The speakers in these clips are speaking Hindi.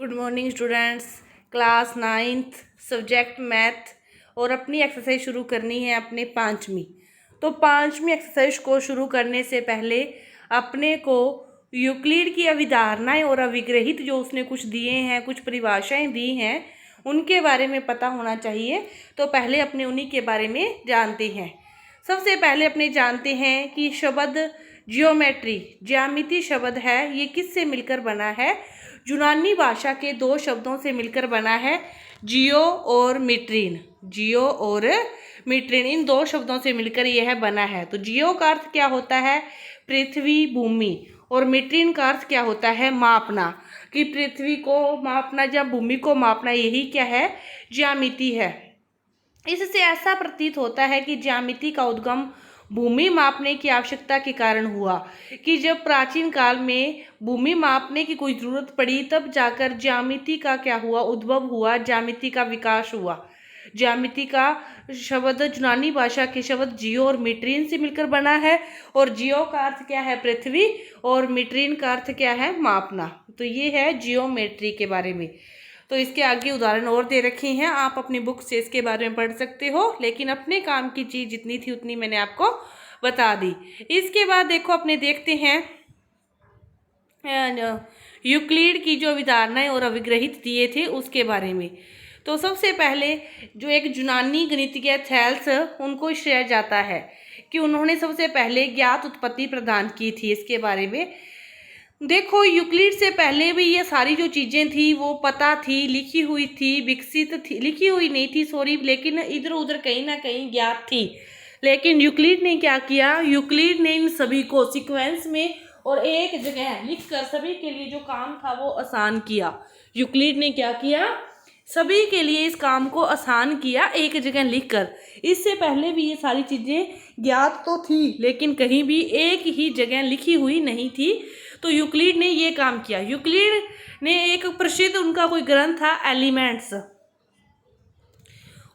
Good morning students. Class 9th subject math और अपनी एक्सरसाइज शुरू करनी है अपने 5वीं। तो 5वीं एक्सरसाइज को शुरू करने से पहले अपने को यूक्लिड की अवधारणाएं और अविग्रहित जो उसने कुछ दिए हैं, कुछ परिभाषाएं दी हैं, उनके बारे में पता होना चाहिए। तो पहले अपने उन्हीं के बारे में जानते हैं। सबसे पहले अपने जानते हैं कि शब्द जियोमेट्री ज्यामिति शब्द है, ये किससे मिलकर बना है? यूनानी भाषा के दो शब्दों से मिलकर बना है, जियो और मीट्रिन। जियो और मीट्रिन, इन दो शब्दों से मिलकर यह बना है। तो जियो का अर्थ क्या होता है? पृथ्वी, भूमि। और मीट्रिन का अर्थ क्या होता है? मापना, कि पृथ्वी को मापना या भूमि को मापना, यही क्या है? ज्यामिति है। इससे ऐसा प्रतीत होता है कि ज्यामिति का उद्गम भूमि मापने की आवश्यकता के कारण हुआ, कि जब प्राचीन काल में भूमि मापने की कोई जरूरत पड़ी, तब जाकर ज्यामिति का क्या हुआ? उद्भव हुआ, ज्यामिति का विकास हुआ। ज्यामिति का शब्द यूनानी भाषा के शब्द जियो और मीट्रिन से मिलकर बना है। और जियो का अर्थ क्या है? पृथ्वी। और मीट्रिन का अर्थ क्या है? मापना। तो ये है जियोमेट्री के बारे में। तो इसके आगे उदाहरण और दे रखे हैं, आप अपनी बुक से इसके बारे में पढ़ सकते हो, लेकिन अपने काम की चीज़ जितनी थी उतनी मैंने आपको बता दी। इसके बाद देखो अपने देखते हैं यूक्लिड की जो अवधारणाएं और अविग्रहित दिए थे उसके बारे में। तो सबसे पहले जो एक यूनानी गणितज्ञ थेल्स, उनको श्रेय जाता है कि उन्होंने सबसे पहले ज्ञात उत्पत्ति प्रदान की थी। इसके बारे में देखो, यूक्लिड से पहले भी ये सारी जो चीज़ें थी वो पता थी, लिखी हुई थी, विकसित थी, लिखी हुई नहीं थी सॉरी, लेकिन इधर उधर कहीं ना कहीं ज्ञात थी। लेकिन यूक्लिड ने क्या किया? यूक्लिड ने इन सभी को सीक्वेंस में और एक जगह लिखकर सभी के लिए जो काम था वो आसान किया। यूक्लिड ने क्या किया? सभी के लिए इस काम को आसान किया, एक जगह लिखकर। इससे पहले भी ये सारी चीज़ें ज्ञात तो थी, लेकिन कहीं भी एक ही जगह लिखी हुई नहीं थी। तो यूक्लिड ने ये काम किया। यूक्लिड ने एक प्रसिद्ध उनका कोई ग्रंथ था एलिमेंट्स,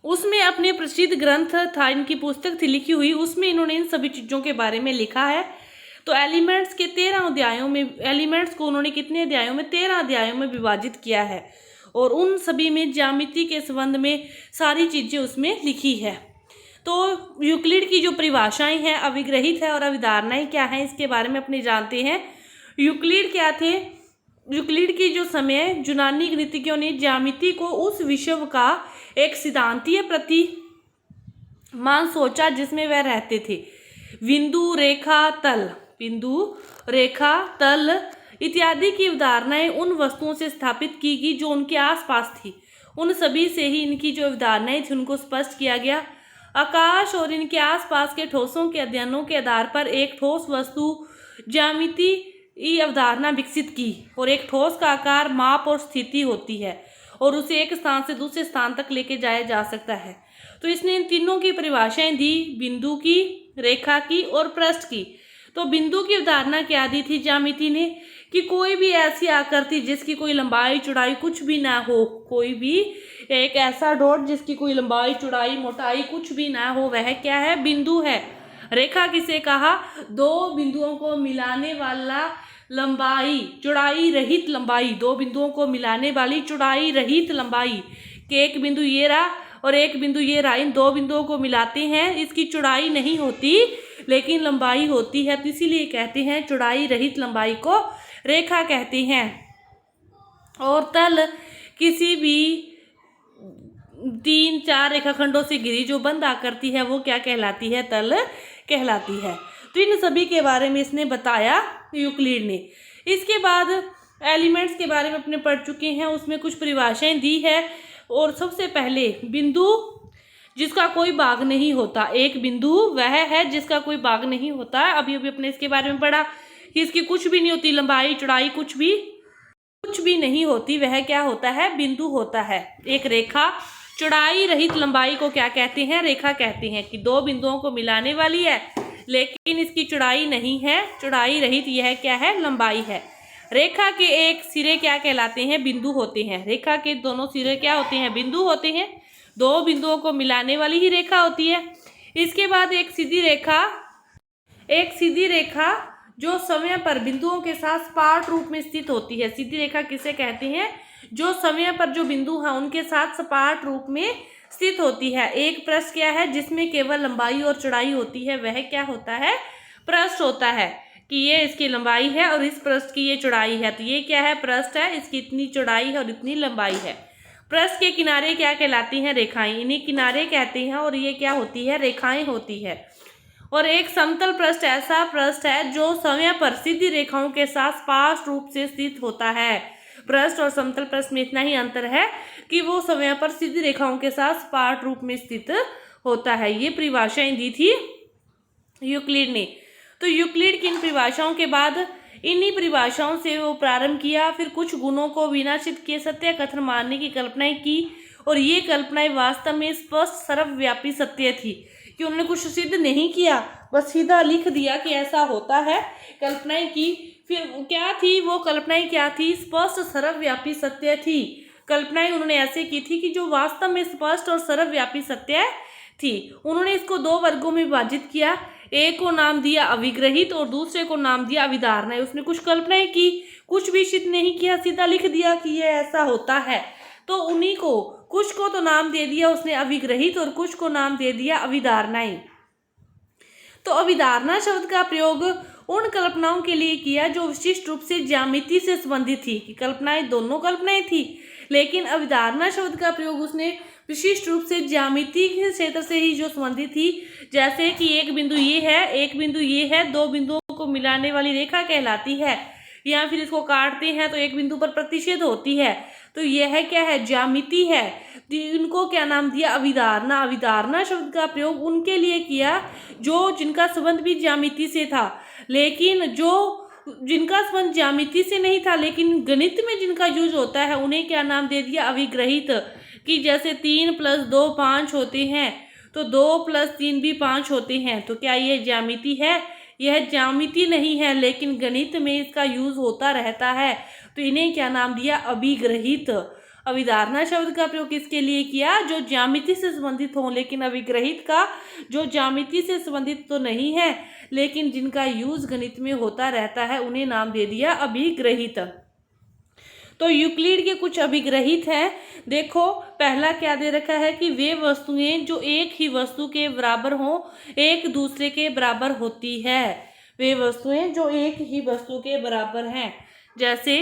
उसमें अपने प्रसिद्ध ग्रंथ था, इनकी पुस्तक थी लिखी हुई, उसमें इन्होंने इन सभी चीज़ों के बारे में लिखा है। तो एलिमेंट्स के 13 अध्यायों में, एलिमेंट्स को उन्होंने कितने अध्यायों में? 13 अध्यायों में विभाजित किया है। और उन सभी में ज्यामिति के संबंध में सारी चीज़ें उसमें लिखी है। तो यूक्लिड की जो परिभाषाएं हैं, अविग्रहित है और अवधारणाएं क्या हैं, इसके बारे में अपने जानते हैं। यूक्लिड क्या थे? यूक्लिड की जो समय यूनानी गणितज्ञों ने ज्यामिति को उस विश्व का एक सिद्धांतीय प्रतिमान सोचा जिसमें वह रहते थे। बिंदु, रेखा, तल, बिंदु, रेखा, तल इत्यादि की अवधारणाएं उन वस्तुओं से स्थापित की गई जो उनके आसपास थी। उन सभी से ही इनकी जो अवधारणाएं थी उनको स्पष्ट किया गया। आकाश और इनके आसपास के ठोसों के अध्ययनों के आधार पर एक ठोस वस्तु ज्यामिति अवधारणा विकसित की। और एक ठोस का आकार, माप और स्थिति होती है, और उसे एक स्थान से दूसरे स्थान तक लेके जाया जा सकता है। तो इसने इन तीनों की परिभाषाएं दी, बिंदु की, रेखा की और पृष्ठ की। तो बिंदु की अवधारणा क्या दी थी ज्यामिति ने? कि कोई भी ऐसी आकृति जिसकी कोई लंबाई चौड़ाई कुछ भी ना हो, कोई भी एक ऐसा डॉट जिसकी कोई लंबाई चौड़ाई मोटाई कुछ भी ना हो, वह क्या है? बिंदु है। रेखा किसे कहा? दो बिंदुओं को मिलाने वाला लंबाई, चौड़ाई रहित लंबाई, दो बिंदुओं को मिलाने वाली चौड़ाई रहित लंबाई। कि एक बिंदु ये रहा और एक बिंदु ये रहा, इन दो बिंदुओं को मिलाते हैं, इसकी चौड़ाई नहीं होती लेकिन लंबाई होती है, तो इसीलिए कहते हैं चौड़ाई रहित लंबाई को रेखा कहते हैं। और तल किसी भी 3-4 रेखाखंडों से घिरी जो बंद आकृति है वो क्या कहलाती है? तल कहलाती है। तो इन सभी के बारे में इसने बताया यूक्लिड ने। इसके बाद एलिमेंट्स के बारे में अपने पढ़ चुके हैं, उसमें कुछ परिभाषाएं दी है। और सबसे पहले बिंदु जिसका कोई भाग नहीं होता, एक बिंदु वह है जिसका कोई भाग नहीं होता। अभी अभी अपने इसके बारे में पढ़ा कि इसकी कुछ भी नहीं होती, लंबाई चौड़ाई कुछ भी नहीं होती, वह क्या होता है? बिंदु होता है। एक रेखा चौड़ाई रहित लंबाई को क्या कहते हैं? रेखा कहते हैं। कि दो बिंदुओं को मिलाने वाली है लेकिन इसकी चौड़ाई नहीं है, चौड़ाई रहित, यह क्या है? लंबाई है। रेखा के एक सिरे क्या कहलाते हैं? बिंदु होते हैं। रेखा के दोनों सिरे क्या होते हैं? बिंदु होते हैं। दो बिंदुओं को मिलाने वाली ही रेखा होती है। इसके बाद एक सीधी रेखा जो समय पर बिंदुओं के साथ सपाट रूप में स्थित होती है। सीधी रेखा किसे कहते हैं? जो समय पर जो बिंदु है उनके साथ सपाट रूप में स्थित होती है। एक पृष्ठ क्या है जिसमें केवल लंबाई और चौड़ाई होती है, वह क्या होता है, पृष्ठ होता है कि ये इसकी लंबाई है और इस पृष्ठ की ये चौड़ाई है, तो ये क्या है, पृष्ठ है, इसकी इतनी चौड़ाई है और इतनी लंबाई है। पृष्ठ के किनारे क्या कहलाती हैं, रेखाएं, इन्हीं किनारे कहते हैं और ये क्या होती है, रेखाएं होती है। और एक समतल पृष्ठ ऐसा पृष्ठ है जो समय पर सीधी रेखाओं के साथ स्पष्ट रूप से स्थित होता है। पृष्ठ और समतल पृष्ठ में इतना ही अंतर है कि वो समय पर सीधी रेखाओं के साथ स्पष्ट रूप में स्थित होता है। ये परिभाषाएं दी थी यूक्लिड ने। तो यूक्लिड की इन परिभाषाओं के बाद इन्हीं परिभाषाओं से वो प्रारंभ किया, फिर कुछ गुणों को बिना सिद्ध किए सत्य कथन मानने की कल्पनाएं की, और ये कल्पनाएं वास्तव में स्पष्ट सर्वव्यापी सत्य थी कि उन्होंने कुछ सिद्ध नहीं किया, बस सीधा लिख दिया कि ऐसा होता है, कल्पनाएं की। फिर क्या थी वो कल्पनाएं, क्या थी, स्पष्ट सर्वव्यापी सत्य थी। कल्पनाएं उन्होंने ऐसे की थी कि जो वास्तव में स्पष्ट और सर्वव्यापी सत्य थी। उन्होंने इसको दो वर्गों में विभाजित किया, एक को नाम दिया अविग्रहित और दूसरे को नाम दिया अविधारणा। उसने कुछ कल्पनाएं की, कुछ भी सिद्ध नहीं किया, सीधा लिख दिया कि ये ऐसा होता है। तो उन्हीं को, कुछ को तो नाम दे दिया उसने अविग्रहित और कुछ को नाम दे दिया अविधारणाएं। तो अविधारणा शब्द का प्रयोग उन कल्पनाओं के लिए किया जो विशिष्ट रूप से ज्यामिति से संबंधित थी, कि कल्पनाएं दोनों कल्पनाएं थी, लेकिन अविधारणा शब्द का प्रयोग उसने विशिष्ट रूप से ज्यामिति के क्षेत्र से ही जो संबंधित थी। जैसे कि एक बिंदु ये है, एक बिंदु ये है, दो बिंदुओं को मिलाने वाली रेखा कहलाती है, या फिर इसको काटते हैं तो एक बिंदु पर प्रतिच्छेद होती है, तो यह क्या है, ज्यामिति है। इनको क्या नाम दिया, अविधारणा। अविधारणा शब्द का प्रयोग उनके लिए किया जो जिनका संबंध भी ज्यामिति से था, लेकिन जो जिनका संबंध ज्यामिति से नहीं था लेकिन गणित में जिनका यूज होता है उन्हें क्या नाम दे दिया, अविग्रहित। कि जैसे 3 + 2 5 होते हैं, तो 2 + 3 भी 5 होते हैं, तो क्या यह ज्यामिति है, यह ज्यामिति नहीं है, लेकिन गणित में इसका यूज होता रहता है, तो इन्हें क्या नाम दिया, अभिग्रहित। अविधारणा शब्द का प्रयोग किसके लिए किया, जो ज्यामिति से संबंधित हो, लेकिन अविग्रहित का जो ज्यामिति से संबंधित तो नहीं है लेकिन जिनका यूज गणित में होता रहता है, उन्हें नाम दे दिया अभिग्रहित। तो यूक्लिड के कुछ अभिग्रहित हैं। देखो पहला क्या दे रखा है कि वे वस्तुएं जो एक ही वस्तु के बराबर हों एक दूसरे के बराबर होती है। वे वस्तुएं जो एक ही वस्तु के बराबर हैं, जैसे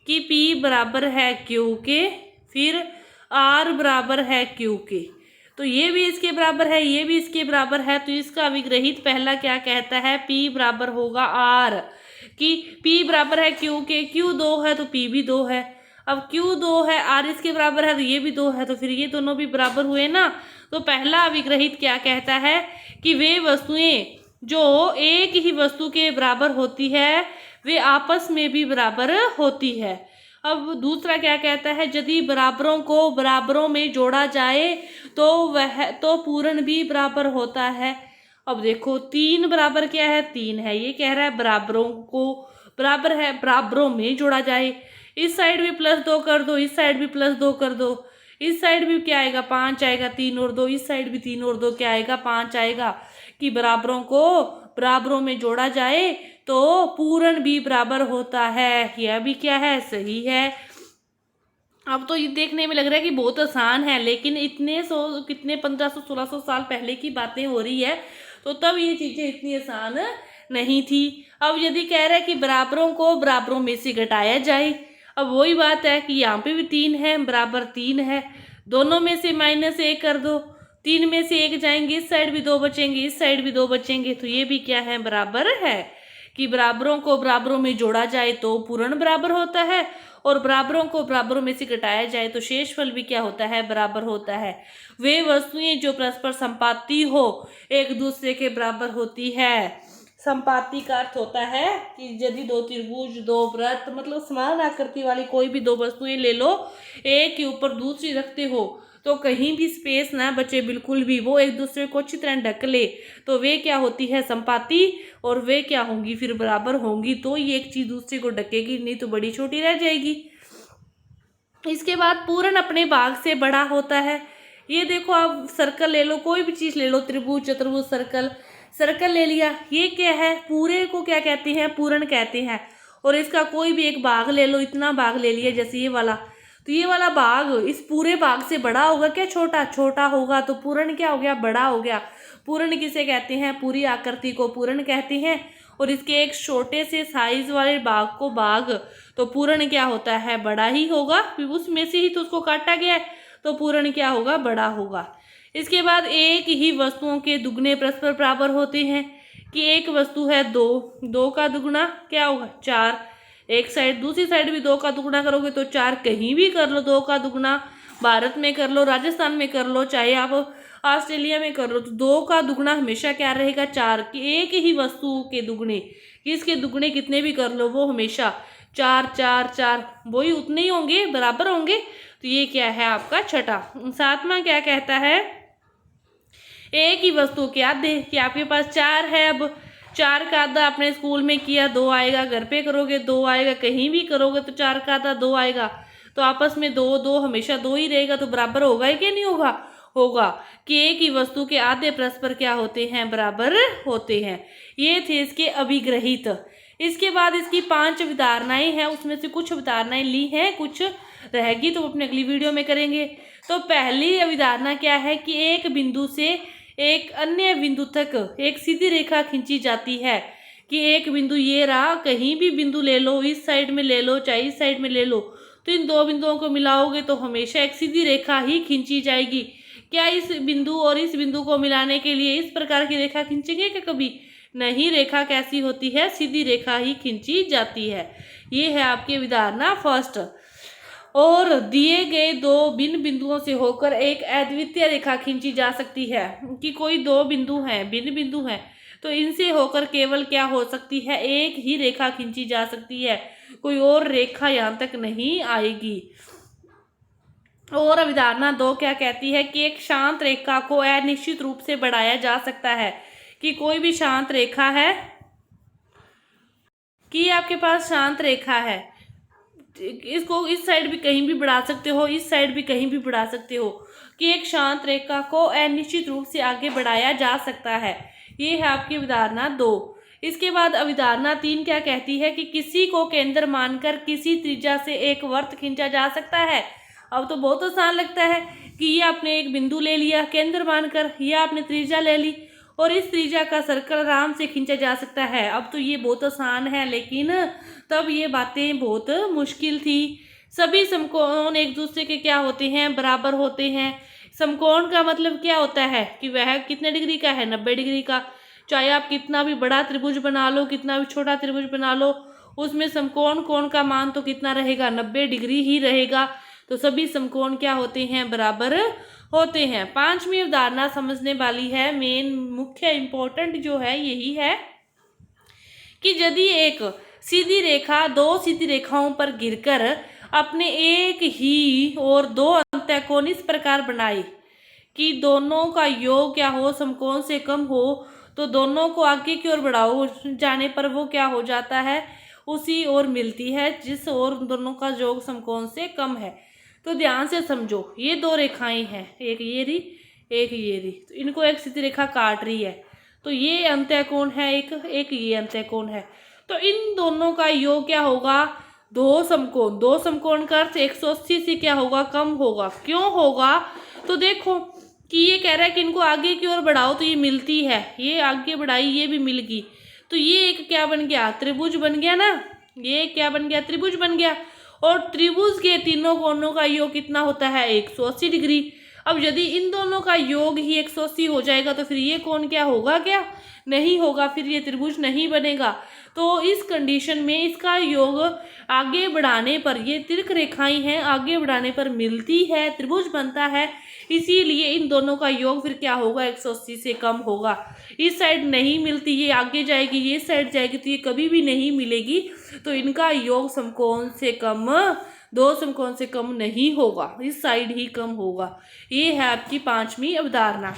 कि P बराबर है Q के, फिर R बराबर है Q के, तो ये भी इसके बराबर है, ये भी इसके बराबर है, तो इसका अभिग्रहित पहला क्या कहता है, P बराबर होगा R, कि P बराबर है Q के, Q 2 है तो P भी 2 है। अब Q 2 है, R इसके बराबर है तो ये भी 2 है, तो फिर ये दोनों भी बराबर हुए ना। तो पहला अभिग्रहित क्या कहता है कि वे वस्तुएं जो एक ही वस्तु के बराबर होती है वे आपस में भी बराबर होती है। अब दूसरा क्या कहता है, यदि बराबरों को बराबरों में जोड़ा जाए तो वह तो पूर्ण भी बराबर होता है। अब देखो 3 बराबर क्या है, 3 है, ये कह रहा है बराबरों को बराबर है, बराबरों में जोड़ा जाए। इस साइड भी +2 कर दो, इस साइड भी +2 कर दो, इस साइड भी क्या आएगा, 5 आएगा, 3 और 2, इस साइड भी 3 और 2 क्या आएगा, 5 आएगा। कि बराबरों को बराबरों में जोड़ा जाए तो पूर्ण भी बराबर होता है। यह भी क्या है, सही है। अब तो ये देखने में लग रहा है कि बहुत आसान है, लेकिन कितने 1500-1600 साल पहले की बातें हो रही है, तो तब ये चीज़ें इतनी आसान नहीं थी। अब यदि कह रहा है कि बराबरों को बराबरों में से घटाया जाए, अब वही बात है कि यहाँ पे भी 3 है, बराबर 3 है, दोनों में से -1 कर दो, 3 में से 1 जाएंगे, इस साइड भी 2 बचेंगे, इस साइड भी 2 बचेंगे, तो ये भी क्या है, बराबर है। कि बराबरों को बराबरों में जोड़ा जाए तो पूर्ण बराबर होता है, और बराबरों को बराबरों में से घटाया जाए तो शेषफल भी क्या होता है, बराबर होता है। वे वस्तुएं जो परस्पर संपाती हो एक दूसरे के बराबर होती है। संपाती का अर्थ होता है कि यदि 2 त्रिभुज, 2 वृत्त, मतलब समान आकृति वाली कोई भी 2 वस्तुएं ले लो, एक के ऊपर दूसरी रखते हो तो कहीं भी स्पेस ना बचे, बिल्कुल भी, वो एक दूसरे को अच्छी तरह ढक ले, तो वे क्या होती है, संपाती, और वे क्या होंगी, फिर बराबर होंगी, तो ये एक चीज दूसरे को ढकेगी, नहीं तो बड़ी छोटी रह जाएगी। इसके बाद पूर्ण अपने भाग से बड़ा होता है। ये देखो आप सर्कल ले लो, कोई भी चीज ले लो, त्रिभुज, चतुर्भुज, सर्कल, सर्कल ले लिया, ये क्या है, पूरे को क्या कहते हैं, पूर्ण कहते हैं। और इसका कोई भी एक भाग ले लो, इतना भाग ले लिया जैसे ये वाला, तो ये वाला भाग इस पूरे भाग से बड़ा होगा क्या छोटा? छोटा होगा। तो पूर्ण क्या हो गया? बड़ा हो गया। पूर्ण किसे कहते हैं? पूरी आकृति को पूर्ण कहते हैं। और इसके एक छोटे से साइज वाले भाग को भाग, तो पूर्ण क्या होता है? बड़ा ही होगा, उसमें से ही तो उसको काटा गया है, तो पूर्ण क्या होगा? बड़ा होगा। इसके बाद एक ही वस्तुओं के दुगने परस्पर बराबर होते हैं। कि एक वस्तु है 2, 2 का दुगना क्या होगा? 4। एक साइड दूसरी साइड भी 2 का दुगना करोगे तो 4, कहीं भी कर लो 2 का दुगना, भारत में कर लो, राजस्थान में कर लो, चाहे आप ऑस्ट्रेलिया में कर लो, तो 2 का दुगना हमेशा क्या रहेगा? 4। की एक ही वस्तु के दुगने, इसके दुगने कितने भी कर लो वो हमेशा 4 4 4 वही उतने ही होंगे, बराबर होंगे। तो ये क्या है आपका छठा। सातवां क्या कहता है? एक ही वस्तु के आधे, कि आपके पास 4 है, अब 4 का आधा आपने स्कूल में किया 2 आएगा, घर पे करोगे 2 आएगा, कहीं भी करोगे तो 4 का आधा 2 आएगा। तो आपस में 2 2 हमेशा 2 ही रहेगा, तो बराबर होगा ही कि नहीं होगा? होगा। कि एक ही वस्तु के आधे परस्पर क्या होते हैं? बराबर होते हैं। ये थे इसके अभिग्रहित। इसके बाद इसकी 5 अवधारणाएं हैं, उसमें से कुछ अवधारणाएं ली हैं, कुछ रहेगी तो अपने अगली वीडियो में करेंगे। तो पहली अवधारणा क्या है? कि एक बिंदु से एक अन्य बिंदु तक एक सीधी रेखा खींची जाती है। कि एक बिंदु ये रहा, कहीं भी बिंदु ले लो, इस साइड में ले लो चाहे इस साइड में ले लो, तो इन दो बिंदुओं को मिलाओगे तो हमेशा एक सीधी रेखा ही खींची जाएगी। क्या इस बिंदु और इस बिंदु को मिलाने के लिए इस प्रकार की रेखा खींचेंगे क्या कभी? नहीं। रेखा कैसी होती है? सीधी रेखा ही खींची जाती है। ये है आपकी अवधारणा फर्स्ट। और दिए गए 2 भिन्न बिंदुओं से होकर एक अद्वितीय रेखा खींची जा सकती है। कि कोई 2 बिंदु हैं, भिन्न बिंदु हैं, तो इनसे होकर केवल क्या हो सकती है? एक ही रेखा खींची जा सकती है, कोई और रेखा यहाँ तक नहीं आएगी। और अवधारणा 2 क्या कहती है? कि एक शांत रेखा को अनिश्चित रूप से बढ़ाया जा सकता है। कि कोई भी शांत रेखा है, कि आपके पास शांत रेखा है, इसको इस साइड भी कहीं भी बढ़ा सकते हो, इस साइड भी कहीं भी बढ़ा सकते हो। कि एक शांत रेखा को अनिश्चित रूप से आगे बढ़ाया जा सकता है। ये है आपकी अवधारणा 2। इसके बाद अवधारणा 3 क्या कहती है? कि किसी को केंद्र मानकर किसी त्रिज्या से एक वृत्त खींचा जा सकता है। अब तो बहुत आसान लगता है कि ये आपने एक बिंदु ले लिया केंद्र मानकर, ये आपने त्रिज्या ले ली और इस त्रिज्या का सर्कल आराम से खींचा जा सकता है। अब तो ये बहुत आसान है, लेकिन तब ये बातें बहुत मुश्किल थी। सभी समकोण एक दूसरे के क्या होते हैं? बराबर होते हैं। समकोण का मतलब क्या होता है? कि वह कितने डिग्री का है? 90 डिग्री का। चाहे आप कितना भी बड़ा त्रिभुज बना लो, कितना भी छोटा त्रिभुज बना लो, उसमें समकोण कोण का मान तो कितना रहेगा? 90 डिग्री ही रहेगा। तो सभी समकोण क्या होते हैं? बराबर होते हैं। 5वीं अवधारणा समझने वाली है, मेन मुख्य इंपॉर्टेंट जो है यही है कि यदि एक सीधी रेखा 2 सीधी रेखाओं पर गिरकर अपने एक ही और 2 अंतःकोण इस प्रकार बनाए कि दोनों का योग क्या हो? समकोण से कम हो, तो दोनों को आगे की ओर बढ़ाओ जाने पर वो क्या हो जाता है? उसी ओर मिलती है जिस ओर दोनों का योग समकोण से कम है। तो ध्यान से समझो, ये 2 रेखाएं हैं, एक ये रही एक ये रही, तो इनको एक सीधी रेखा काट रही है, तो ये अंतःकोण है, एक ये अंतःकोण है। तो इन दोनों का योग क्या होगा? 2 समकोण। 2 समकोण का अर्थ 180 से क्या होगा? कम होगा। क्यों होगा? तो देखो कि ये कह रहा है कि इनको आगे की ओर बढ़ाओ तो ये मिलती है, ये आगे बढ़ाई ये भी मिल गई, तो ये एक क्या बन गया? त्रिभुज बन गया ना। ये क्या बन गया? त्रिभुज बन गया। और त्रिभुज के तीनों कोणों का योग कितना होता है? 180 डिग्री। अब यदि इन दोनों का योग ही 180 हो जाएगा तो फिर ये कोण क्या होगा? क्या नहीं होगा, फिर ये त्रिभुज नहीं बनेगा। तो इस कंडीशन में इसका योग आगे बढ़ाने पर, ये तिर्क रेखाएं हैं, आगे बढ़ाने पर मिलती है, त्रिभुज बनता है, इसीलिए इन दोनों का योग फिर क्या होगा? 180 से कम होगा। इस साइड नहीं मिलती, ये आगे जाएगी, ये साइड जाएगी, तो ये कभी भी नहीं मिलेगी। तो इनका योग समकोण से कम, 2 समकोण से कम नहीं होगा, इस साइड ही कम होगा। ये है आपकी 5वीं अवधारणा।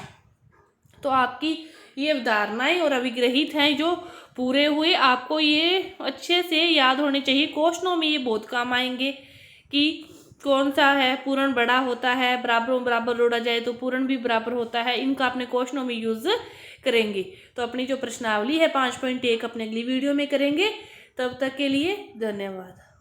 तो आपकी ये अवधारणाएं और अभिग्रहित हैं जो पूरे हुए, आपको ये अच्छे से याद होने चाहिए। क्वेश्चनों में ये बहुत काम आएंगे कि कौन सा है पूर्ण बड़ा होता है, बराबरों बराबर जोड़ा जाए तो पूर्ण भी बराबर होता है, इनका अपने क्वेश्चनों में यूज करेंगे। तो अपनी जो प्रश्नावली है 5.1 अपने अगली वीडियो में करेंगे। तब तक के लिए धन्यवाद।